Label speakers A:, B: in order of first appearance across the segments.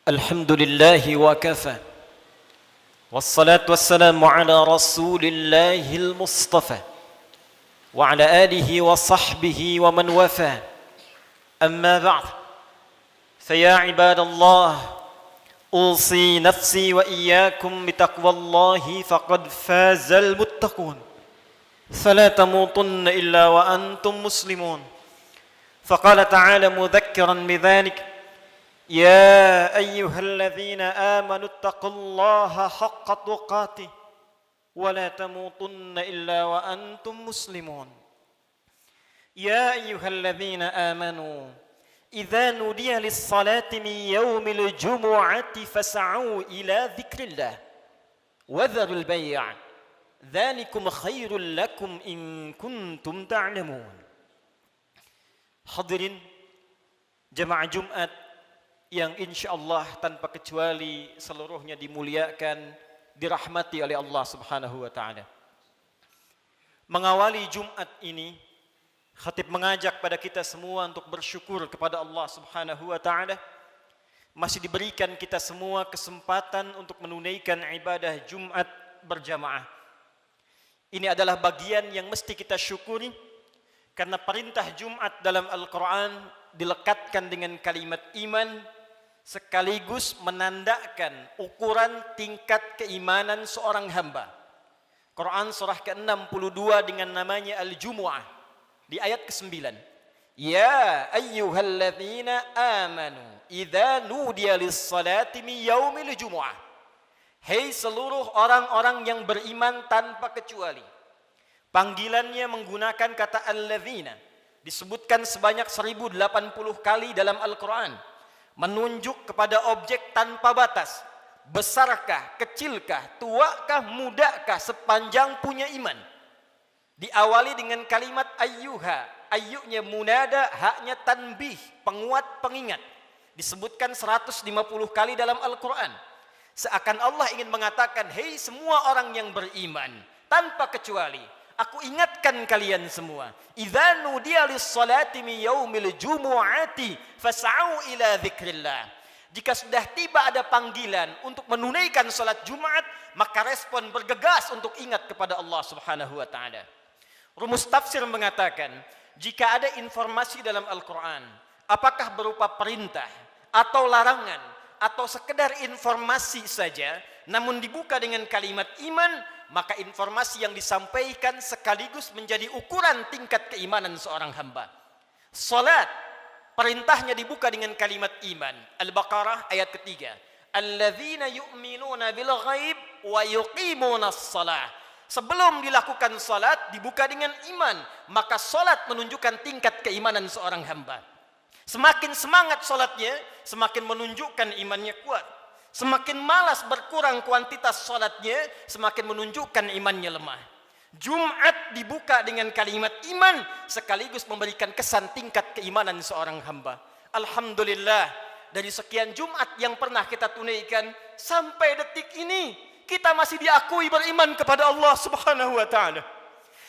A: الحمد لله وكفى والصلاة والسلام على رسول الله المصطفى وعلى آله وصحبه ومن وفى أما بعد فيا عباد الله أوصي نفسي وإياكم بتقوى الله فقد فاز المتقون فلا تموتن إلا وأنتم مسلمون فقال تعالى مذكرا بذلك يا أيها الذين آمنوا اتقوا الله حق تقاته ولا تموتن إلا وأنتم مسلمون يا أيها الذين آمنوا إذا نودي للصلاة من يوم الجمعة فاسعوا إلى ذكر الله وذروا البيع ذلكم خير لكم إن كنتم تعلمون. Hadirin jemaah Jumat yang insyaallah tanpa kecuali seluruhnya dimuliakan, dirahmati oleh Allah Subhanahu wa taala. Mengawali Jumat ini, khatib mengajak pada kita semua untuk bersyukur kepada Allah Subhanahu wa taala. Masih diberikan kita semua kesempatan untuk menunaikan ibadah Jumat berjamaah. Ini adalah bagian yang mesti kita syukuri karena perintah Jumat dalam Al-Quran dilekatkan dengan kalimat iman sekaligus menandakan ukuran tingkat keimanan seorang hamba. Quran surah ke-62 dengan namanya Al-Jumu'ah di ayat ke-9. Ya ayyuhalladzina amanu idza nudiya lis-salati min yaumil jumu'ah. Hei seluruh orang-orang yang beriman tanpa kecuali. Panggilannya menggunakan kata alladzina, disebutkan sebanyak 1080 kali dalam Al-Quran, menunjuk kepada objek tanpa batas, besarkah, kecilkah, tuakah, mudakah, sepanjang punya iman. Diawali dengan kalimat ayyuha, ayyunya munada, haknya tanbih, penguat pengingat, disebutkan 150 kali dalam Al-Quran. Seakan Allah ingin mengatakan, hei semua orang yang beriman tanpa kecuali, aku ingatkan kalian semua. Idza nudiya lis-salati min yaumil jumu'ati fas'au ila dzikrillah. Jika sudah tiba ada panggilan untuk menunaikan salat Jumat, maka respon bergegas untuk ingat kepada Allah Subhanahu wa taala. Rumus tafsir mengatakan, jika ada informasi dalam Al-Qur'an, apakah berupa perintah atau larangan atau sekedar informasi saja, namun dibuka dengan kalimat iman, maka informasi yang disampaikan sekaligus menjadi ukuran tingkat keimanan seorang hamba. Salat, perintahnya dibuka dengan kalimat iman. Al-Baqarah ayat ketiga. Alladzina yu'minuna bil ghaib wa yuqimunas shalah. Sebelum dilakukan salat dibuka dengan iman, maka salat menunjukkan tingkat keimanan seorang hamba. Semakin semangat salatnya, semakin menunjukkan imannya kuat. Semakin malas berkurang kuantitas salatnya, semakin menunjukkan imannya lemah. Jumat dibuka dengan kalimat iman, sekaligus memberikan kesan tingkat keimanan seorang hamba. Alhamdulillah, dari sekian Jumat yang pernah kita tunaikan, sampai detik ini, kita masih diakui beriman kepada Allah Subhanahu wa ta'ala.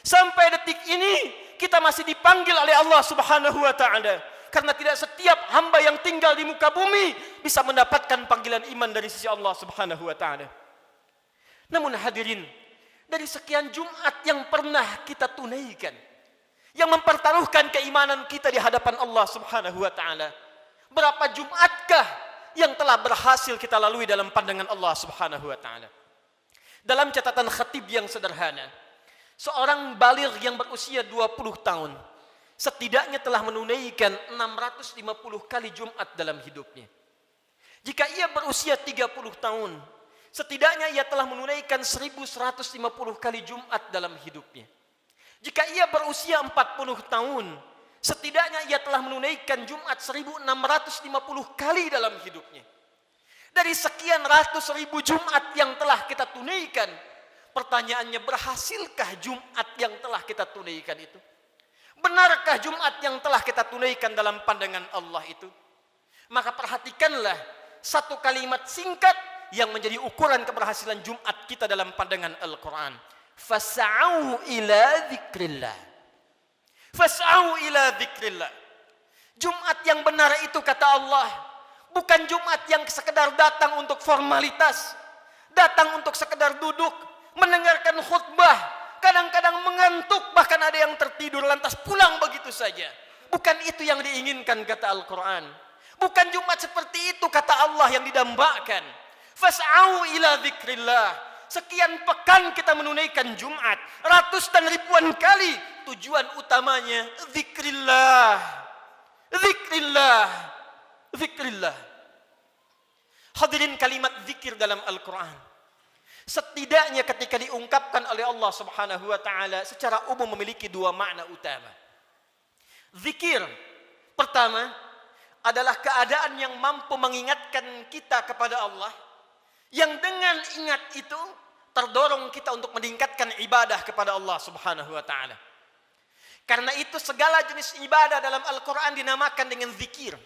A: Sampai detik ini, kita masih dipanggil oleh Allah Subhanahu wa ta'ala. Karena tidak setiap hamba yang tinggal di muka bumi bisa mendapatkan panggilan iman dari sisi Allah Subhanahu wa taala. Namun hadirin, dari sekian Jumat yang pernah kita tunaikan, yang mempertaruhkan keimanan kita di hadapan Allah Subhanahu wa taala, berapa Jumatkah yang telah berhasil kita lalui dalam pandangan Allah Subhanahu wa taala? Dalam catatan khatib yang sederhana, seorang baligh yang berusia 20 tahun setidaknya telah menunaikan 650 kali Jumat dalam hidupnya. Jika ia berusia 30 tahun, setidaknya ia telah menunaikan 1150 kali Jumat dalam hidupnya. Jika ia berusia 40 tahun, setidaknya ia telah menunaikan Jumat 1650 kali dalam hidupnya. Dari sekian ratus ribu Jumat yang telah kita tunaikan, pertanyaannya, berhasilkah Jumat yang telah kita tunaikan itu? Benarkah Jumat yang telah kita tunaikan dalam pandangan Allah itu? Maka perhatikanlah satu kalimat singkat yang menjadi ukuran keberhasilan Jumat kita dalam pandangan Al-Quran. Fas'au ila dzikrillah. Fas'au ila dzikrillah. Jumat yang benar itu, kata Allah, Bukan Jumat yang sekedar datang untuk formalitas, datang untuk sekedar duduk, mendengarkan khutbah, kadang-kadang mengantuk, bahkan ada yang tertidur lantas pulang begitu saja. Bukan itu yang diinginkan kata Al-Quran. Bukan Jumat seperti itu kata Allah yang didambakan. Fas'au ila dzikrillah. Sekian pekan kita menunaikan Jumat, ratus dan ribuan kali. Tujuan utamanya dzikrillah. Dzikrillah. Dzikrillah. Hadirin, kalimat zikir dalam Al-Quran setidaknya ketika diungkapkan oleh Allah Subhanahu wa taala secara umum memiliki dua makna utama. Zikir pertama adalah keadaan yang mampu mengingatkan kita kepada Allah, yang dengan ingat itu terdorong kita untuk meningkatkan ibadah kepada Allah Subhanahu wa taala. Karena itu segala jenis ibadah dalam Al-Quran dinamakan dengan zikir.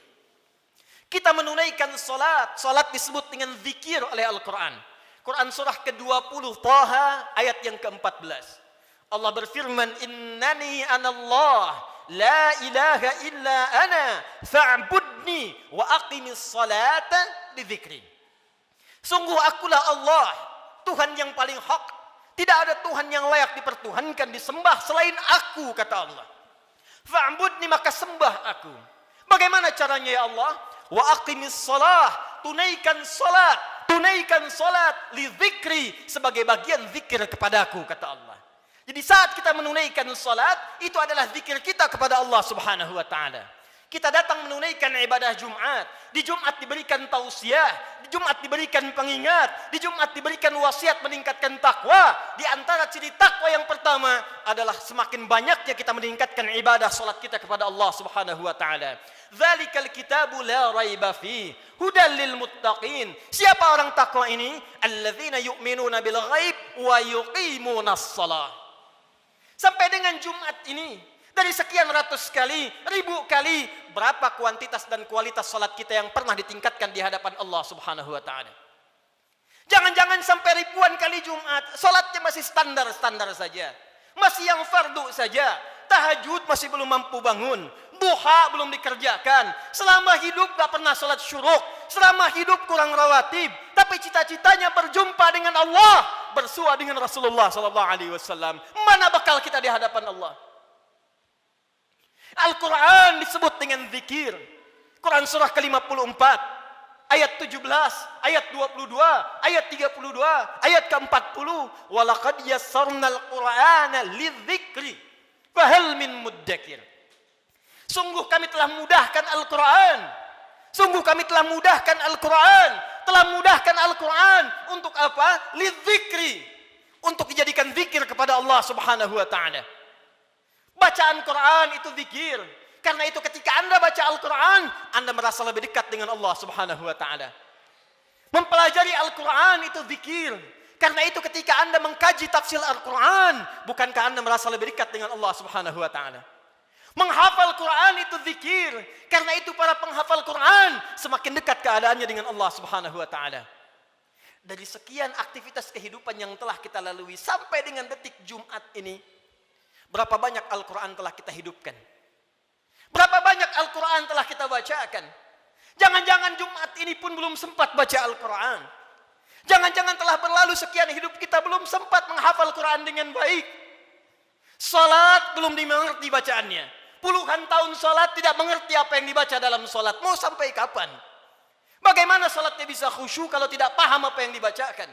A: Kita menunaikan salat disebut dengan zikir oleh Al-Quran. Quran surah ke-20 Taha ayat yang ke-14. Allah berfirman, "Innani anallah, la ilaha illa ana, fa'budni wa aqimis salata li dzikri." Sungguh akulah Allah, Tuhan yang paling hak. Tidak ada Tuhan yang layak dipertuhankan, disembah selain aku, kata Allah. Fa'budni, maka sembah aku. Bagaimana caranya ya Allah? Wa aqimis salah, tunaikan salat li dzikri, sebagai bagian zikir kepadaku, kata Allah. Jadi saat kita menunaikan salat, itu adalah zikir kita kepada Allah Subhanahu wa taala. Kita datang menunaikan ibadah Jumat. Di Jumat diberikan tausiah, di Jumat diberikan pengingat, di Jumat diberikan wasiat meningkatkan takwa. Di antara ciri takwa yang pertama adalah semakin banyaknya kita meningkatkan ibadah salat kita kepada Allah Subhanahu wa taala. Dzalikal kitabu la raiba fi hudal lil muttaqin. Siapa orang takwa ini? Alladzina yu'minuna bil ghaib wa yuqimunas shalah. Sampai dengan Jumat ini, dari sekian ratus kali, ribu kali, berapa kuantitas dan kualitas salat kita yang pernah ditingkatkan di hadapan Allah Subhanahu wa taala? Jangan-jangan sampai ribuan kali Jumat, salatnya masih standar-standar saja. Masih yang fardu saja. Tahajud masih belum mampu bangun. Duha belum dikerjakan. Selama hidup gak pernah salat syuruk. Selama hidup kurang rawatib. Tapi cita-citanya berjumpa dengan Allah, bersua dengan Rasulullah SAW. Mana bakal kita di hadapan Allah? Al-Quran disebut dengan zikir. Quran surah ke-54 ayat 17, ayat 22, ayat 32, ayat ke-40. Walaqad yassarnal Qur'ana lidzikri fahal min muddakir. Sungguh kami telah mudahkan Al-Quran. Sungguh kami telah mudahkan Al-Quran. Telah mudahkan Al-Quran untuk apa? Lidzikri, untuk dijadikan zikir kepada Allah Subhanahu wa taala. Bacaan Quran itu zikir. Karena itu ketika Anda baca Al-Quran, Anda merasa lebih dekat dengan Allah Subhanahu wa taala. Mempelajari Al-Quran itu zikir. Karena itu ketika Anda mengkaji tafsir Al-Quran, bukankah Anda merasa lebih dekat dengan Allah Subhanahu wa taala? Menghafal Quran itu zikir. Karena itu para penghafal Quran semakin dekat keadaannya dengan Allah Subhanahu wa taala. Dari sekian aktivitas kehidupan yang telah kita lalui sampai dengan detik Jumat ini, berapa banyak Al-Quran telah kita hidupkan? Berapa banyak Al-Quran telah kita bacakan? Jangan-jangan Jumat ini pun belum sempat baca Al-Quran. Jangan-jangan telah berlalu sekian hidup kita belum sempat menghafal Quran dengan baik. Salat belum dimengerti bacaannya. Puluhan tahun salat tidak mengerti apa yang dibaca dalam salat. Mau sampai kapan? Bagaimana salatnya bisa khusyuk kalau tidak paham apa yang dibacakan?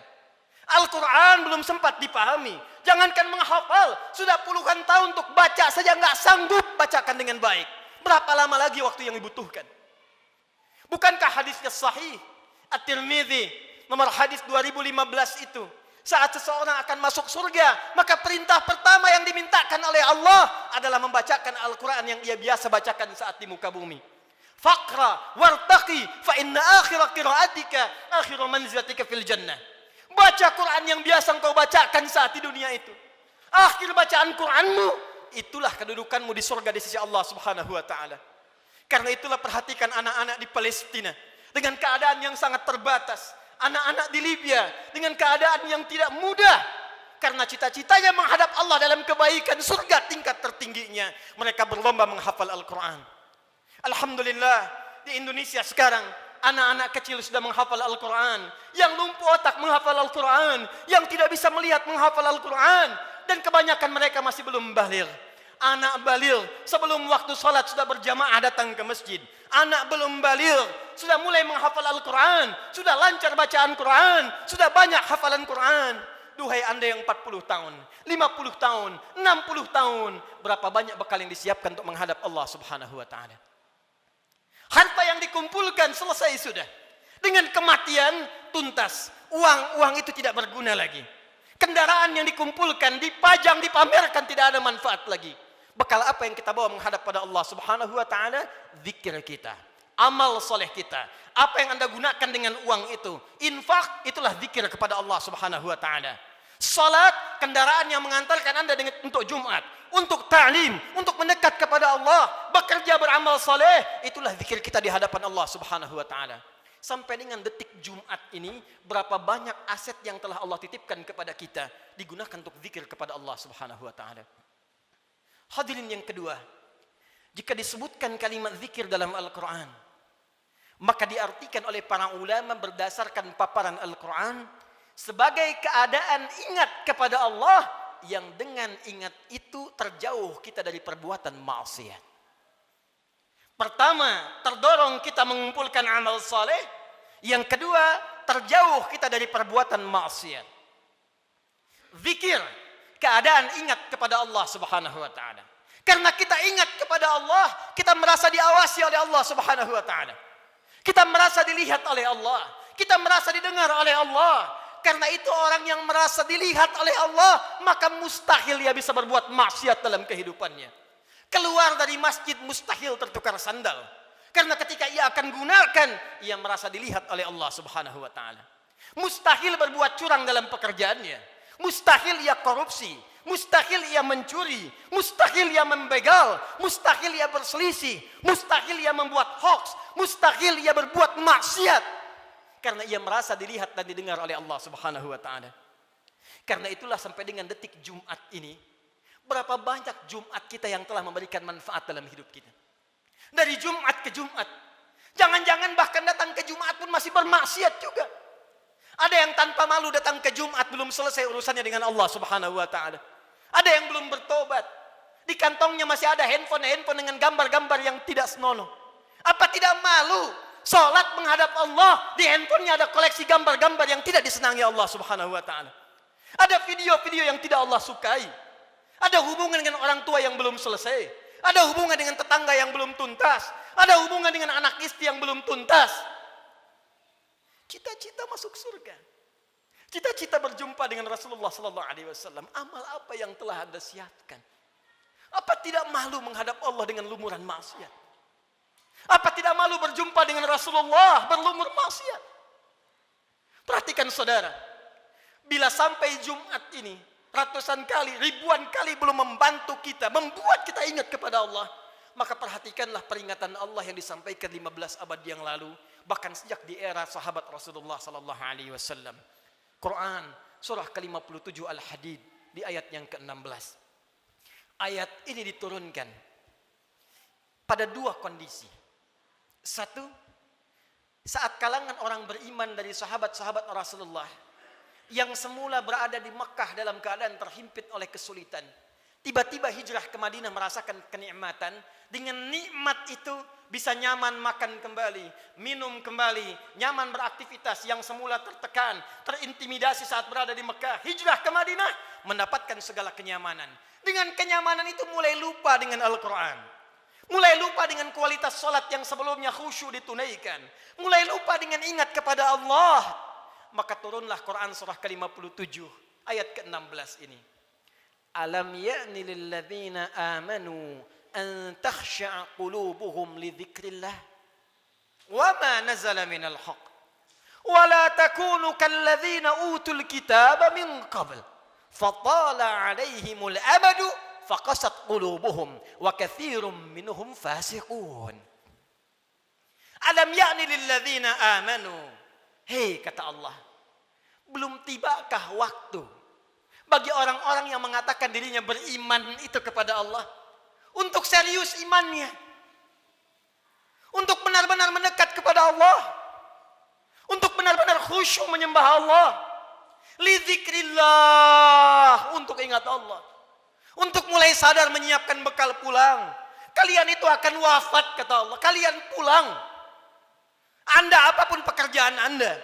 A: Al-Quran belum sempat dipahami. Jangankan menghafal, sudah puluhan tahun untuk baca saja nggak sanggup bacakan dengan baik. Berapa lama lagi waktu yang dibutuhkan? Bukankah hadisnya sahih? At-Tirmidzi nomor hadis 2015 itu. Saat seseorang akan masuk surga, maka perintah pertama yang dimintakan oleh Allah adalah membacakan Al-Quran yang ia biasa bacakan saat di muka bumi. Faqra wartaqi fa inna akhira qiraatika akhiru manzilatika fil jannah. Baca Quran yang biasa engkau bacakan saat di dunia itu. Akhir bacaan Quranmu, itulah kedudukanmu di surga di sisi Allah Subhanahu wa taala. Karena itulah perhatikan anak-anak di Palestina dengan keadaan yang sangat terbatas. Anak-anak di Libya dengan keadaan yang tidak mudah. Karena cita-citanya menghadap Allah dalam kebaikan, surga tingkat tertingginya. Mereka berlomba menghafal Al-Quran. Alhamdulillah, di Indonesia sekarang
B: Anak-anak kecil sudah menghafal Al-Quran. Yang lumpuh otak menghafal Al-Quran. Yang tidak bisa melihat menghafal Al-Quran. Dan kebanyakan mereka masih belum baligh. Anak baligh sebelum waktu salat sudah berjamaah datang ke masjid. Anak belum baligh sudah mulai menghafal Al-Quran. Sudah lancar bacaan Quran. Sudah banyak hafalan Quran. Duhai anda yang 40 tahun, 50 tahun, 60 tahun. Berapa banyak bekal yang disiapkan untuk menghadap Allah subhanahu wa ta'ala. Harta yang dikumpulkan selesai sudah. Dengan kematian tuntas. Uang itu tidak berguna lagi. Kendaraan yang dikumpulkan, dipajang, dipamerkan, tidak ada manfaat lagi. Bekal apa yang kita bawa menghadap pada Allah subhanahu wa ta'ala? Zikir kita. Amal soleh kita. Apa yang anda gunakan dengan uang itu? Infak, itulah zikir kepada Allah subhanahu wa ta'ala. Salat, kendaraan yang mengantarkan anda untuk Jumat, untuk ta'lim, untuk mendekat kepada Allah, bekerja beramal saleh, itulah zikir kita di hadapan Allah subhanahu wa ta'ala. Sampai dengan detik Jumat ini, berapa banyak aset yang telah Allah titipkan kepada kita, digunakan untuk zikir kepada Allah subhanahu wa ta'ala. Hadirin yang kedua, jika disebutkan kalimat zikir dalam Al-Quran, maka diartikan oleh para ulama berdasarkan paparan Al-Quran, sebagai keadaan ingat kepada Allah yang dengan ingat itu terjauh kita dari perbuatan maksiat. Pertama, terdorong kita mengumpulkan amal saleh. Yang kedua, terjauh kita dari perbuatan maksiat. Zikir, keadaan ingat kepada Allah subhanahu wa ta'ala. Karena kita ingat kepada Allah, kita merasa diawasi oleh Allah subhanahu wa ta'ala. Kita merasa dilihat oleh Allah. Kita merasa didengar oleh Allah. Karena itu orang yang merasa dilihat oleh Allah, maka mustahil ia bisa berbuat maksiat dalam kehidupannya. Keluar dari masjid mustahil tertukar sandal. Karena ketika ia akan gunakan, ia merasa dilihat oleh Allah subhanahu wa ta'ala. Mustahil berbuat curang dalam pekerjaannya. Mustahil ia korupsi. Mustahil ia mencuri. Mustahil ia membegal. Mustahil ia berselisih. Mustahil ia membuat hoax. Mustahil ia berbuat maksiat. Karena ia merasa dilihat dan didengar oleh Allah subhanahu wa ta'ala. Karena itulah sampai dengan detik Jumat ini, berapa banyak Jumat kita yang telah memberikan manfaat dalam hidup kita. Dari Jumat ke Jumat. Jangan-jangan bahkan datang ke Jumat pun masih bermaksiat juga. Ada yang tanpa malu datang ke Jumat belum selesai urusannya dengan Allah subhanahu wa ta'ala. Ada yang belum bertobat. Di kantongnya masih ada handphone dengan gambar-gambar yang tidak senonoh. Apa tidak malu? Salat menghadap Allah, di handphonenya ada koleksi gambar-gambar yang tidak disenangi Allah subhanahu wa ta'ala. Ada video-video yang tidak Allah sukai. Ada hubungan dengan orang tua yang belum selesai. Ada hubungan dengan tetangga yang belum tuntas. Ada hubungan dengan anak istri yang belum tuntas. Cita-cita masuk surga. Cita-cita berjumpa dengan Rasulullah sallallahu alaihi wasallam. Amal apa yang telah anda siapkan? Apa tidak malu menghadap Allah dengan lumuran maksiat? Apa tidak malu berjumpa dengan Rasulullah berlumur maksiat? Perhatikan saudara, bila sampai Jumat ini ratusan kali, ribuan kali belum membantu kita, membuat kita ingat kepada Allah, maka perhatikanlah peringatan Allah yang disampaikan 15 abad yang lalu, bahkan sejak di era sahabat Rasulullah sallallahu alaihi wasallam. Quran surah ke-57 Al-Hadid di ayat yang ke-16. Ayat ini diturunkan pada dua kondisi. Satu, saat kalangan orang beriman dari sahabat-sahabat Rasulullah yang semula berada di Mekah dalam keadaan terhimpit oleh kesulitan, tiba-tiba hijrah ke Madinah merasakan kenikmatan. Dengan nikmat itu bisa nyaman makan kembali, minum kembali, nyaman beraktivitas. Yang semula tertekan, terintimidasi saat berada di Mekah, hijrah ke Madinah mendapatkan segala kenyamanan. Dengan kenyamanan itu mulai lupa dengan Al-Quran. Mulai lupa dengan kualitas salat yang sebelumnya khusyuk ditunaikan. Mulai lupa dengan ingat kepada Allah. Maka turunlah Quran surah ke-57 ayat ke-16 ini. Alam ya'ni lilladzina amanu an takhsha'a qulubuhum li dzikrillah wa ma nazala minal haqq wa la takunu kalladzina utul kitaba min qabl fatala 'alaihimul amadu faqasat qulubuhum wa katsirum minhum fasiqun. Alam ya'ni lilladzina amanu. Hei, kata Allah, belum tibakah waktu bagi orang-orang yang mengatakan dirinya beriman itu kepada Allah untuk serius imannya, untuk benar-benar mendekat kepada Allah, Untuk benar-benar khusyuk menyembah Allah. Lidzikrillah, untuk ingat Allah. Untuk mulai sadar menyiapkan bekal pulang. Kalian itu akan wafat, kata Allah. Kalian pulang. Anda apapun pekerjaan Anda,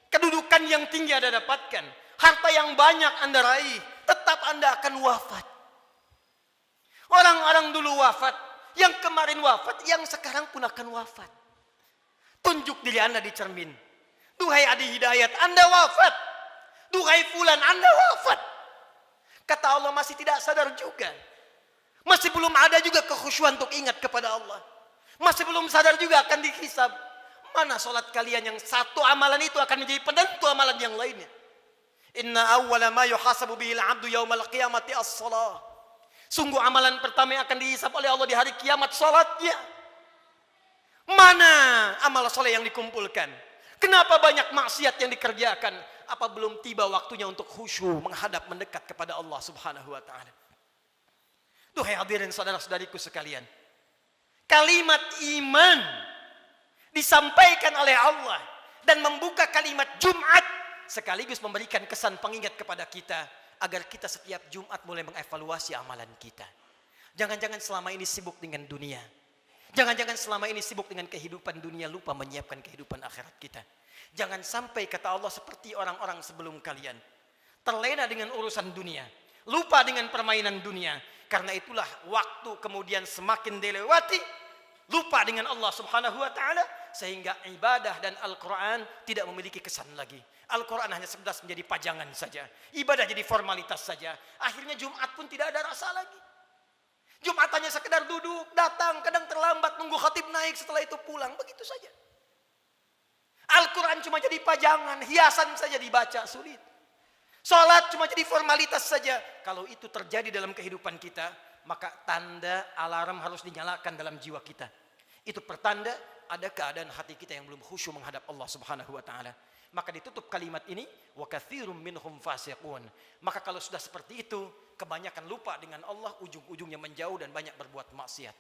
B: kedudukan yang tinggi Anda dapatkan, harta yang banyak Anda raih, tetap Anda akan wafat. Orang-orang dulu wafat, yang kemarin wafat, yang sekarang pun akan wafat. Tunjuk diri Anda di cermin. Duhai Adi Hidayat, Anda wafat. Duhai Fulan, Anda wafat. Kata Allah, masih tidak sadar juga. Masih belum ada juga kekhusyuan untuk ingat kepada Allah. Masih belum sadar juga akan dihisab. Mana solat kalian yang satu amalan itu akan menjadi penentu amalan yang lainnya. Inna awwala ma yuhasabu bihil abdu yaumal qiyamati as-salah. Sungguh amalan pertama yang akan dihisab oleh Allah di hari kiamat, salatnya. Mana amal soleh yang dikumpulkan? Kenapa banyak maksiat yang dikerjakan? Apa belum tiba waktunya untuk khusyuk menghadap mendekat kepada Allah Subhanahu wa taala? Duhai hadirin saudara-saudariku sekalian, kalimat iman disampaikan oleh Allah dan membuka kalimat Jumat sekaligus memberikan kesan pengingat kepada kita agar kita setiap Jumat mulai mengevaluasi amalan kita. Jangan-jangan selama ini sibuk dengan dunia. Jangan-jangan selama ini sibuk dengan kehidupan dunia, lupa menyiapkan kehidupan akhirat kita. Jangan sampai kata Allah seperti orang-orang sebelum kalian, terlena dengan urusan dunia, lupa dengan permainan dunia. Karena itulah waktu kemudian semakin dilewati, lupa dengan Allah Subhanahu wa taala, sehingga ibadah dan Al-Quran tidak memiliki kesan lagi. Al-Quran hanya sekedar menjadi pajangan saja, ibadah jadi formalitas saja. Akhirnya Jumat pun tidak ada rasa lagi. Jumat hanya sekedar duduk, datang, kadang terlambat, nunggu khatib naik, setelah itu pulang, begitu saja. Al-Quran cuma jadi pajangan, hiasan saja dibaca, sulit. Salat cuma jadi formalitas saja. Kalau itu terjadi dalam kehidupan kita, maka tanda alarm harus dinyalakan dalam jiwa kita. Itu pertanda ada keadaan hati kita yang belum khusyuk menghadap Allah Subhanahu wa taala. Maka ditutup kalimat ini, wa katsirum minhum fasiqun. Maka kalau sudah seperti itu, kebanyakan lupa dengan Allah, ujung-ujungnya menjauh dan banyak berbuat maksiat.